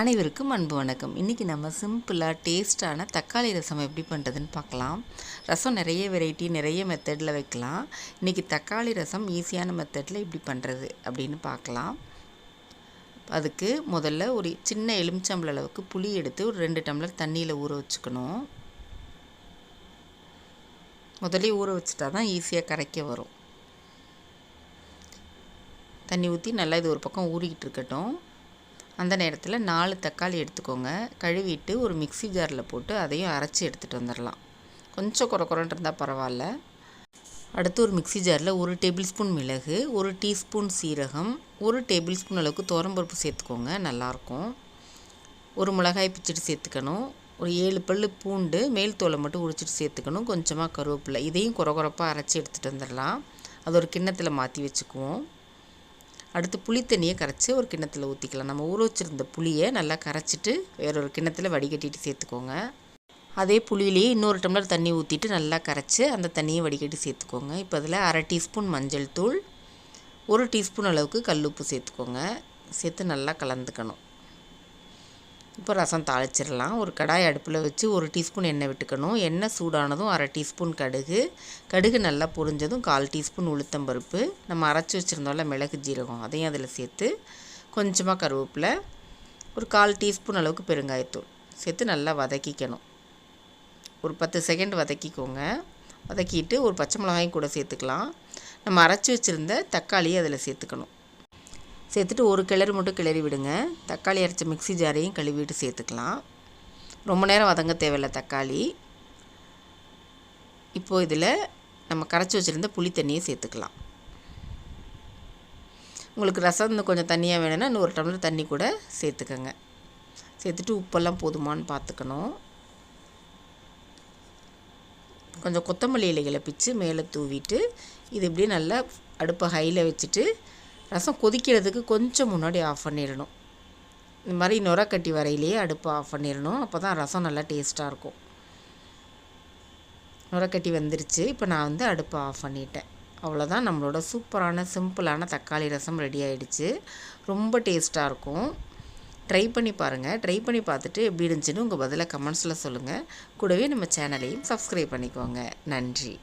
அனைவருக்கும் அன்பு வணக்கம். இன்றைக்கி நம்ம சிம்பிளாக டேஸ்ட்டான தக்காளி ரசம் எப்படி பண்ணுறதுன்னு பார்க்கலாம். ரசம் நிறைய வெரைட்டி நிறைய மெத்தடில் வைக்கலாம். இன்றைக்கி தக்காளி ரசம் ஈஸியான மெத்தடில் எப்படி பண்ணுறது அப்படின்னு பார்க்கலாம். அதுக்கு முதல்ல ஒரு சின்ன எலுமிச்சம்பழ அளவுக்கு புளி எடுத்து ஒரு 2 டம்ளர் தண்ணியில் ஊற வச்சுக்கணும். முதலே ஊற வச்சுட்டா தான் ஈஸியாக கரைக்க வரும். தண்ணி ஊற்றி நல்லா இது ஒரு பக்கம் ஊறிக்கிட்டு இருக்கட்டும். அந்த நேரத்தில் 4 தக்காளி எடுத்துக்கோங்க. கழுவிட்டு ஒரு மிக்ஸி ஜாரில் போட்டு அதையும் அரைச்சி எடுத்துகிட்டு வந்துடலாம். கொஞ்சம் குறக்குறன்னு இருந்தால் பரவாயில்ல. அடுத்து ஒரு மிக்ஸி ஜாரில் 1 டேபிள் ஸ்பூன் மிளகு, 1 டீஸ்பூன் சீரகம், 1 டேபிள் ஸ்பூன் அளவுக்கு துவரம்பருப்பு சேர்த்துக்கோங்க, நல்லாயிருக்கும். 1 மிளகாய் பிச்சுட்டு சேர்த்துக்கணும். ஒரு 7 பல் பூண்டு மேல் தோலை மட்டும் உரிச்சிட்டு சேர்த்துக்கணும். கொஞ்சமாக கருவேப்பிலை. இதையும் குறப்பாக அரைச்சி எடுத்துகிட்டு வந்துடலாம். அது ஒரு கிண்ணத்தில் மாற்றி வச்சுக்குவோம். அடுத்து புளி தண்ணியை கரைச்சி ஒரு கிண்ணத்தில் ஊற்றிக்கலாம். நம்ம ஊற வச்சுருந்த புளியை நல்லா கரைச்சிட்டு வேறொரு கிண்ணத்தில் வடிகட்டிட்டு சேர்த்துக்கோங்க. அதே புளியிலேயே இன்னொரு டம்ளர் தண்ணி ஊற்றிட்டு நல்லா கரைச்சி அந்த தண்ணியை வடிகட்டி சேர்த்துக்கோங்க. இப்போ அதில் 1/2 டீஸ்பூன் மஞ்சள் தூள், 1 டீஸ்பூன் அளவுக்கு கல்லுப்பு சேர்த்துக்கோங்க. சேர்த்து நல்லா கலந்துக்கணும். இப்போ ரசம் தாளிச்சிடலாம். ஒரு கடாய் அடுப்பில் வச்சு 1 டீஸ்பூன் எண்ணெய் விட்டுக்கணும். எண்ணெய் சூடானதும் 1/2 டீஸ்பூன் கடுகு நல்லா பொரிஞ்சதும் 1/4 டீஸ்பூன் உளுத்தம்பருப்பு, நம்ம அரைச்சி வச்சுருந்தோம்ல மிளகு ஜீரகம், அதையும் அதில் சேர்த்து கொஞ்சமாக கருவேப்பிலை, ஒரு 1/4 டீஸ்பூன் அளவுக்கு பெருங்காயத்தூள் சேர்த்து நல்லா வதக்கிக்கணும். ஒரு 10 செகண்ட் வதக்கிக்கோங்க. வதக்கிட்டு ஒரு பச்சை மிளகாயும் கூட சேர்த்துக்கலாம். நம்ம அரைச்சி வச்சுருந்த தக்காளியை அதில் சேர்த்துக்கணும். சேர்த்துட்டு ஒரு கிளறு மட்டும் கிளறி விடுங்க. தக்காளி அரைச்ச மிக்ஸி ஜாரையும் கழுவிட்டு சேர்த்துக்கலாம். ரொம்ப நேரம் வதங்க தேவையில்லை தக்காளி. இப்போது இதில் நம்ம கரைச்சி வச்சுருந்த புளி தண்ணியை சேர்த்துக்கலாம். உங்களுக்கு ரசம் இன்னும் கொஞ்சம் தண்ணியாக வேணும்னா இன்னும் 1 டம்ளர் தண்ணி கூட சேர்த்துக்கோங்க. சேர்த்துட்டு உப்பெல்லாம் போதுமானு பார்த்துக்கணும். கொஞ்சம் கொத்தமல்லி இலைகளை பிச்சு மேலே தூவிட்டு இது இப்படியே நல்லா அடுப்பை ஹையில் வச்சுட்டு ரசம் கொதிக்கிறதுக்கு கொஞ்சம் முன்னாடி ஆஃப் பண்ணிடணும். இந்த மாதிரி நுரக்கட்டி வரையிலேயே அடுப்பை ஆஃப் பண்ணிடணும். அப்போ தான் ரசம் நல்லா டேஸ்ட்டாக இருக்கும். நுரக்கட்டி வந்துருச்சு. இப்போ நான் அடுப்பை ஆஃப் பண்ணிட்டேன். அவ்வளோதான், நம்மளோட சூப்பரான சிம்பிளான தக்காளி ரசம் ரெடி ஆகிடுச்சு. ரொம்ப டேஸ்ட்டாக இருக்கும். ட்ரை பண்ணி பாருங்கள். ட்ரை பண்ணி பார்த்துட்டு எப்படி இருந்துச்சுன்னு உங்கள் பதிலை கமெண்ட்ஸில் சொல்லுங்கள். கூடவே நம்ம சேனலையும் சப்ஸ்கிரைப் பண்ணிக்கோங்க. நன்றி.